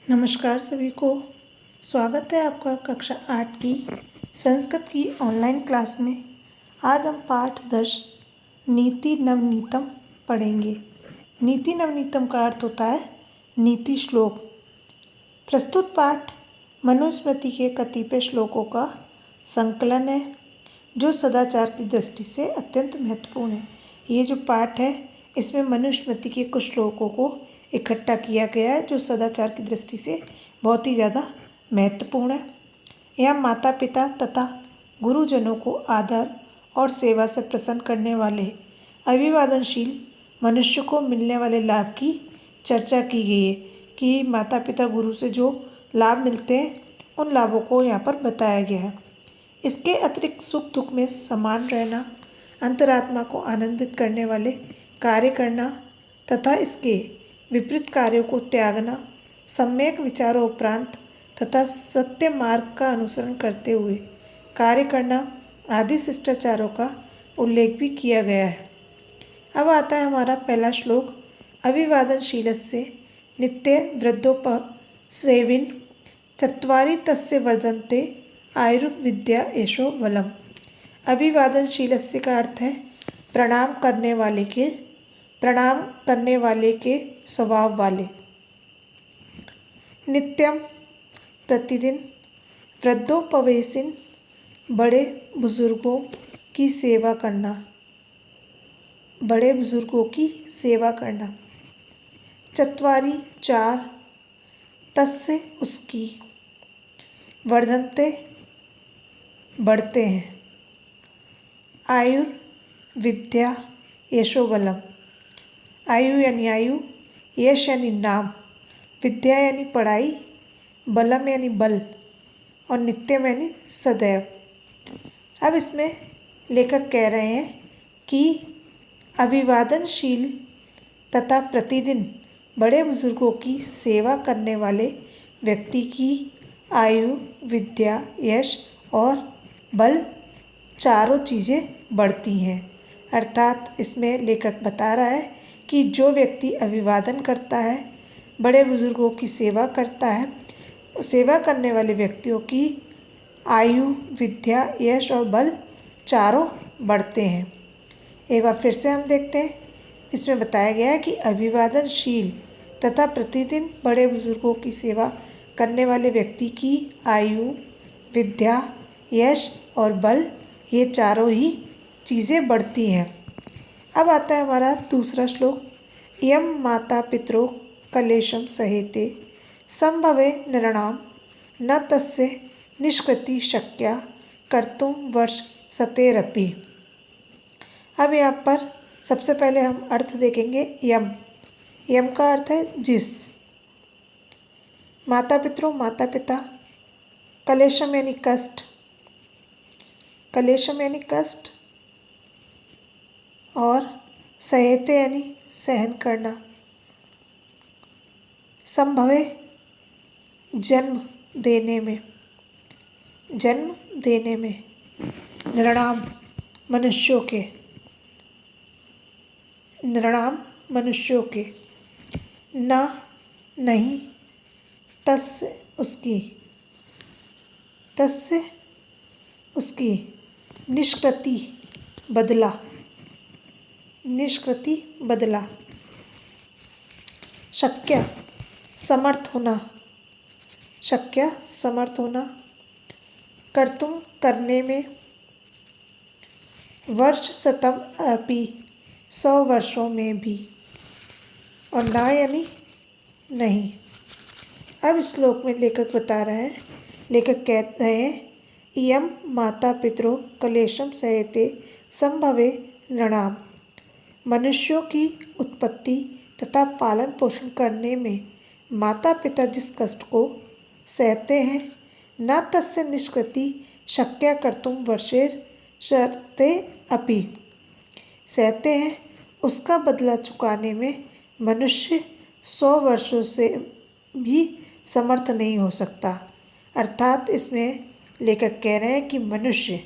नमस्कार सभी को। स्वागत है आपका कक्षा 8 की संस्कृत की ऑनलाइन क्लास में। आज हम पाठ 10 नीति नवनीतम पढ़ेंगे। नीति नवनीतम का अर्थ होता है नीति श्लोक। प्रस्तुत पाठ मनुस्मृति के कतिपय श्लोकों का संकलन है जो सदाचार की दृष्टि से अत्यंत महत्वपूर्ण है। ये जो पाठ है इसमें मनुस्मृति के कुछ श्लोकों को इकट्ठा किया गया है जो सदाचार की दृष्टि से बहुत ही ज़्यादा महत्वपूर्ण है। यह माता पिता तथा गुरुजनों को आदर और सेवा से प्रसन्न करने वाले अभिवादनशील मनुष्य को मिलने वाले लाभ की चर्चा की गई है कि माता पिता गुरु से जो लाभ मिलते हैं उन लाभों को यहाँ पर बताया गया है। इसके अतिरिक्त सुख दुख में समान रहना, अंतरात्मा को आनंदित करने वाले कार्य करना तथा इसके विपरीत कार्यों को त्यागना, सम्यक विचारों उपरांत तथा सत्य मार्ग का अनुसरण करते हुए कार्य करना आदि शिष्टाचारों का उल्लेख भी किया गया है। अब आता है हमारा पहला श्लोक। अभिवादनशीलस्य नित्य वृद्धोपसेविन् चत्वारि तस्य वर्धन्ते आयुर्विद्या यशो बलम्। अभिवादनशीलस्य का अर्थ है प्रणाम करने वाले के स्वभाव वाले। नित्यम प्रतिदिन, वृद्धोपवेशिन बड़े बुजुर्गों की सेवा करना, चत्वारी चार, तस्य उसकी, वर्धन्ते बढ़ते हैं, आयुर्विद्या यशो बलम। आयु यानी आयु, यश यानी नाम, विद्या यानी पढ़ाई, बलम यानी बल और नित्यम यानी सदैव। अब इसमें लेखक कह रहे हैं कि अभिवादनशील तथा प्रतिदिन बड़े बुजुर्गों की सेवा करने वाले व्यक्ति की आयु, विद्या, यश और बल चारों चीज़ें बढ़ती हैं। अर्थात इसमें लेखक बता रहा है कि जो व्यक्ति अभिवादन करता है, बड़े बुजुर्गों की सेवा करता है, सेवा करने वाले व्यक्तियों की आयु, विद्या, यश और बल चारों बढ़ते हैं। एक बार फिर से हम देखते हैं। इसमें बताया गया है कि अभिवादनशील तथा प्रतिदिन बड़े बुजुर्गों की सेवा करने वाले व्यक्ति की आयु, विद्या, यश और बल ये चारों ही चीज़ें बढ़ती हैं। अब आता है हमारा दूसरा श्लोक। यम माता पितरो कलेशम सहेते संभवे नृणाम न तस्य निष्कृति शक्या कर्तुम वर्ष सतेरपि। अब यहाँ पर सबसे पहले हम अर्थ देखेंगे। यम, यम का अर्थ है जिस। माता पितरो माता पिता, कलेशम यानी कष्ट, और सहेते यानी सहन करना, संभवे जन्म देने में, नृणाम मनुष्यों के, न नहीं, तस्य उसकी, निष्कृति बदला, शक्य समर्थ होना, कर्तुम करने में, वर्ष शतम अपि 100 वर्षों में भी, और ना यानी नहीं। अब इस श्लोक में लेखक कह रहे हैं यम माता पितरो कलेशम सहते संभवे नृणाम। मनुष्यों की उत्पत्ति तथा पालन पोषण करने में माता पिता जिस कष्ट को सहते हैं, न तस्य निष्कृति शक्या कर्तुम वर्षेर शर्ते अपि, सहते हैं उसका बदला चुकाने में मनुष्य 100 वर्षों से भी समर्थ नहीं हो सकता। अर्थात इसमें लेखक कह रहे हैं कि मनुष्य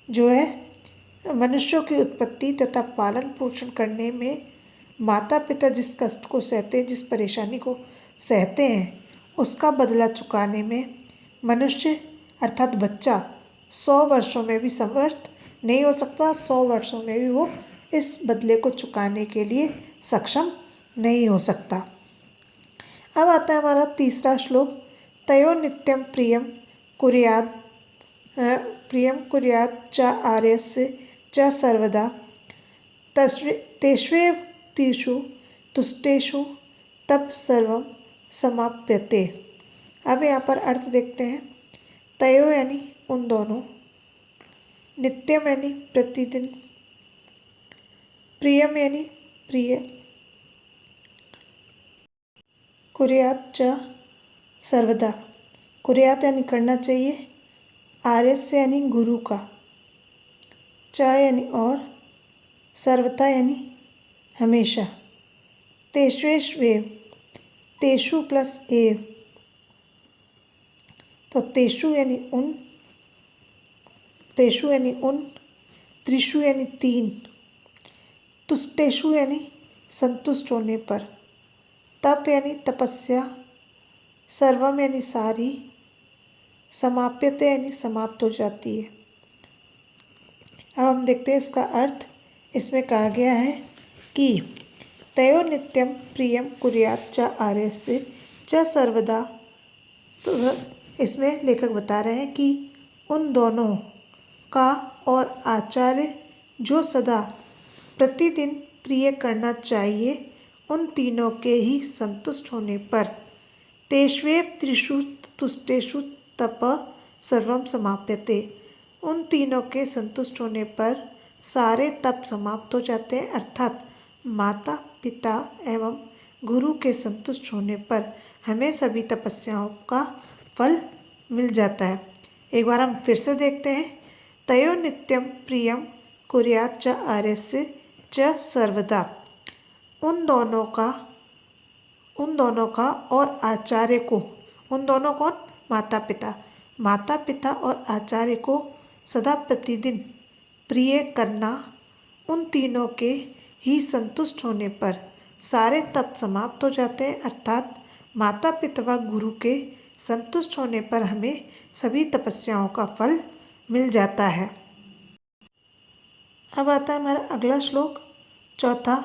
जो है, मनुष्यों की उत्पत्ति तथा पालन पोषण करने में माता पिता जिस कष्ट को सहते हैं, जिस परेशानी को सहते हैं, उसका बदला चुकाने में मनुष्य अर्थात बच्चा 100 वर्षों में भी समर्थ नहीं हो सकता, 100 वर्षों में भी वो इस बदले को चुकाने के लिए सक्षम नहीं हो सकता। अब आता है हमारा तीसरा श्लोक। तयो नित्यम प्रियम कुर्यात् च आर्यस्य च सर्वदा तेष्वेव तीषु तुष्टेषु तप सर्वम समाप्यते। अब यहाँ पर अर्थ देखते हैं। तयो यानी उन दोनों, नित्यम यानी प्रतिदिन, प्रियम यानी प्रिय, कुर्यात् च सर्वदा, कुर्यात् यानी करना चाहिए, आर्यस्य यानी गुरु का, च यानी और, सर्वथा यानी हमेशा, तेष्वेव, तेषु प्लस एव, तो तेषु यानी उन, तेषु यानी उन, त्रिषु यानी तीन, तुष्टेषु यानी संतुष्ट होने पर, तप यानी तपस्या, सर्वम यानी सारी, समाप्यते यानी समाप्त हो जाती है। अब हम देखते हैं इसका अर्थ। इसमें कहा गया है कि तयो नित्यम प्रियम कुर्यात् च आर्यस्य च सर्वदा, तो इसमें लेखक बता रहे हैं कि उन दोनों का और आचार्य जो सदा प्रतिदिन प्रिय करना चाहिए, उन तीनों के ही संतुष्ट होने पर, तेष्वेव त्रिषु तुष्टेषु तप सर्वम समाप्यते, उन तीनों के संतुष्ट होने पर सारे तप समाप्त हो जाते हैं, अर्थात माता पिता एवं गुरु के संतुष्ट होने पर हमें सभी तपस्याओं का फल मिल जाता है। एक बार हम फिर से देखते हैं। तयो नित्यम प्रियम कुर्यात् च आर्यस्य च सर्वदा, उन दोनों का और आचार्य को, उन दोनों कौन, माता पिता, माता पिता और आचार्य को सदा प्रतिदिन प्रिय करना, उन तीनों के ही संतुष्ट होने पर सारे तप समाप्त हो जाते हैं, अर्थात माता पिता व गुरु के संतुष्ट होने पर हमें सभी तपस्याओं का फल मिल जाता है। अब आता है हमारा अगला श्लोक, चौथा।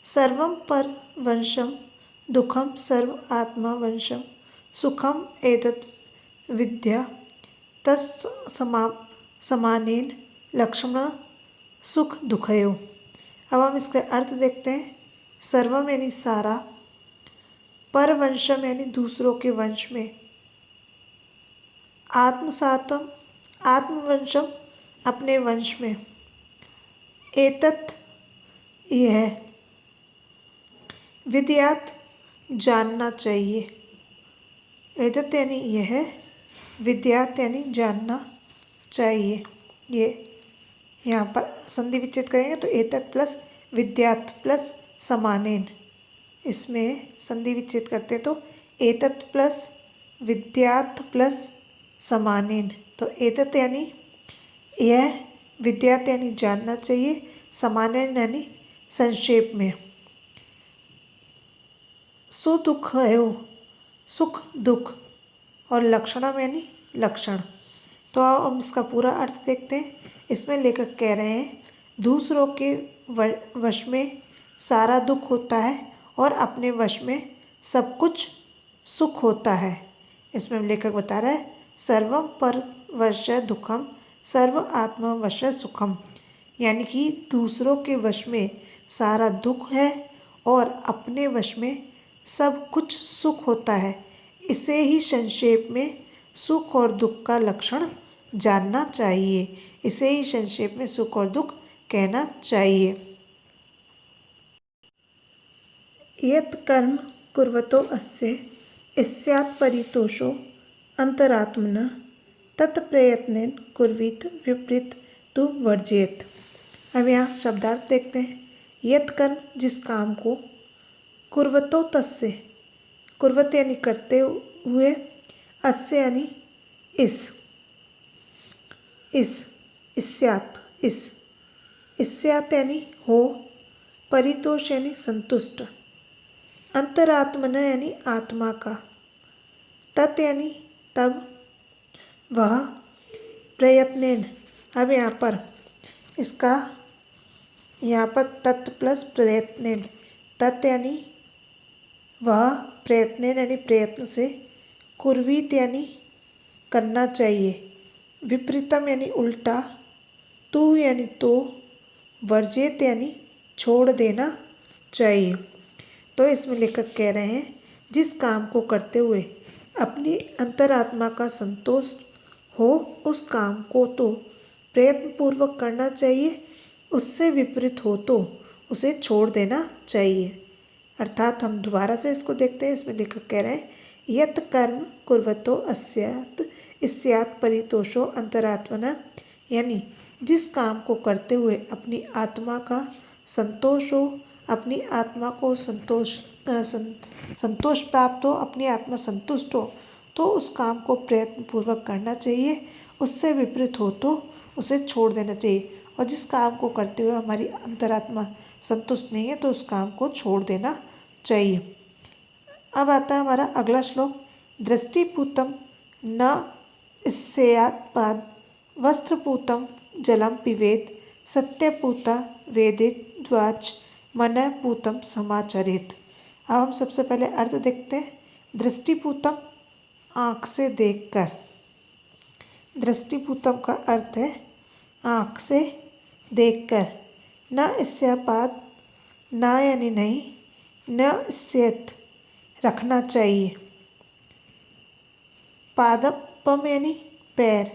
सर्वम पर वंशम दुखम सर्व आत्मा वंशम सुखम एतत् विद्या समानेन लक्ष्मण सुख दुखयो। अब हम इसका अर्थ देखते हैं। सर्वम यानी सारा, परवंशम यानी दूसरों के वंश में, आत्मसातम आत्मवंशम अपने वंश में, एतत् यह, विद्यात जानना चाहिए, एतत् यानी यह, विद्यात यानी जानना चाहिए। ये यहाँ पर संधि विच्छेद करेंगे तो एतत् प्लस विद्यात प्लस समानेन, इसमें संधि विच्छेद करते हैं तो एतत् प्लस विद्यात प्लस समानेन, तो एतत् यानी यह, विद्यात यानी जानना चाहिए, समानेन यानी संक्षेप में, सुदुख है वो, सुख दुख, और लक्षणम यानी लक्षण। तो अब हम इसका पूरा अर्थ देखते हैं। इसमें लेखक कह रहे हैं दूसरों के वश में सारा दुख होता है और अपने वश में सब कुछ सुख होता है। इसमें लेखक बता रहा है सर्वम पर वश दुखम सर्व आत्मा वश सुखम, यानी कि दूसरों के वश में सारा दुख है और अपने वश में सब कुछ सुख होता है। इसे ही संक्षेप में सुख और दुख का लक्षण जानना चाहिए, इसे ही संक्षेप में सुख और दुख कहना चाहिए। यत् कर्म कुर्वतो अस्य स्यात् परितोषो अंतरात्मनः तत्प्रयत्नेन कुर्वीत विपरीत तु वर्जयेत्। अब यहाँ शब्दार्थ देखते हैं। यत् कर्म जिस काम को, कुर्वतो तस्य, कुर्वत यानी करते हुए, अस्य यानी स्यात् यानी हो, परितोष यानी संतुष्ट, अंतरात्मना यानी आत्मा का, तत् यानी तब, वह, प्रयत्नेन। अब यहाँ पर तत् प्लस प्रयत्नेन, तत् यानी वह, प्रयत्नेन यानी प्रयत्न से, कुर्वीत यानी करना चाहिए, विपरीतम यानी उल्टा, तू यानी तो, वर्जित यानी छोड़ देना चाहिए। तो इसमें लेखक कह रहे हैं जिस काम को करते हुए अपनी अंतरात्मा का संतोष हो उस काम को तो प्रयत्नपूर्वक करना चाहिए, उससे विपरीत हो तो उसे छोड़ देना चाहिए। अर्थात हम दोबारा से इसको देखते हैं। इसमें लेखक कह रहे हैं यत् कर्म कुर्वतो अस्यात् स्यात् परितोषो अंतरात्मना, यानी जिस काम को करते हुए अपनी आत्मा का संतोष हो, अपनी आत्मा को संतोष प्राप्त हो, अपनी आत्मा संतुष्ट हो, तो उस काम को प्रयत्नपूर्वक करना चाहिए, उससे विपरीत हो तो उसे छोड़ देना चाहिए। और जिस काम को करते हुए हमारी अंतरात्मा संतुष्ट नहीं है तो उस काम को छोड़ देना चाहिए। अब आता है हमारा अगला श्लोक। दृष्टिपूतम न स्यात्पाद, वस्त्रपूतम जलम पिबेत, सत्यपूता वेदेत वाच, मनः पूतम समाचरेत। अब हम सबसे पहले अर्थ देखते हैं। दृष्टिपूतम आँख से देखकर। दृष्टिपूतम का अर्थ है आँख से देखकर। न स्यापाद, ना यानी नहीं, न स्यत रखना चाहिए, पादपम यानी पैर।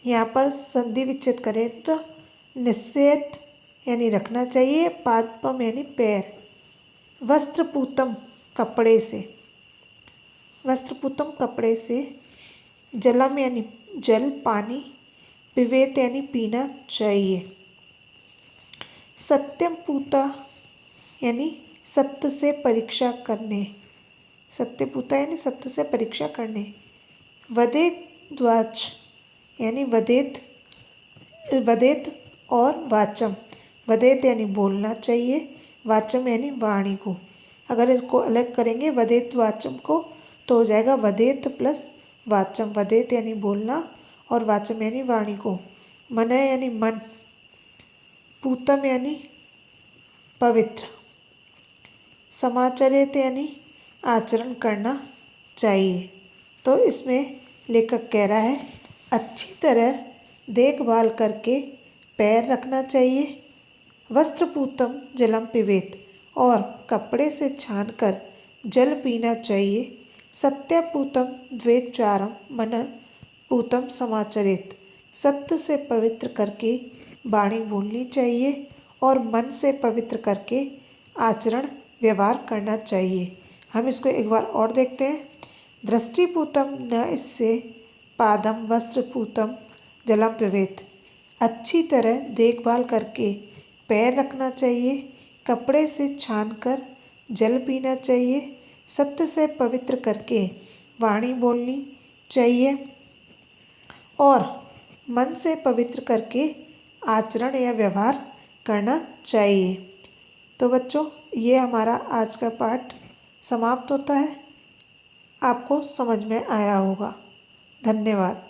यहाँ पर संधि विच्छेद करें तो निश्चेत यानी रखना चाहिए, पादपम यानी पैर। वस्त्रपूतम कपड़े से, वस्त्रपूतम कपड़े से। जलम यानी जल पानी, पिबेत यानी पीना चाहिए। सत्यम पूता यानी सत्य से परीक्षा करने, सत्यपूता यानी सत्य से परीक्षा करने। वदेत द्वाच यानी वदेत और वाचम। वदेत यानी बोलना चाहिए, वाचम यानी वाणी को। अगर इसको अलग करेंगे वदेत वाचम को तो हो जाएगा वदेत प्लस वाचम। वदेत यानी बोलना और वाचम यानी वाणी को। मन यानी मन, पूतम यानी पवित्र, समाचरित यानी आचरण करना चाहिए। तो इसमें लेखक कह रहा है अच्छी तरह देखभाल करके पैर रखना चाहिए, वस्त्रपूतम जलम पिबेत और कपड़े से छानकर जल पीना चाहिए, सत्यपूतम द्वेचारम मन पूतम समाचरित, सत्य से पवित्र करके वाणी बोलनी चाहिए और मन से पवित्र करके आचरण व्यवहार करना चाहिए। हम इसको एक बार और देखते हैं। दृष्टिपूतम न इससे पादम वस्त्रपूतम जलम पिबेत, अच्छी तरह देखभाल करके पैर रखना चाहिए, कपड़े से छानकर जल पीना चाहिए, सत्य से पवित्र करके वाणी बोलनी चाहिए और मन से पवित्र करके आचरण या व्यवहार करना चाहिए। तो बच्चों ये हमारा आज का पाठ समाप्त होता है। आपको समझ में आया होगा। धन्यवाद।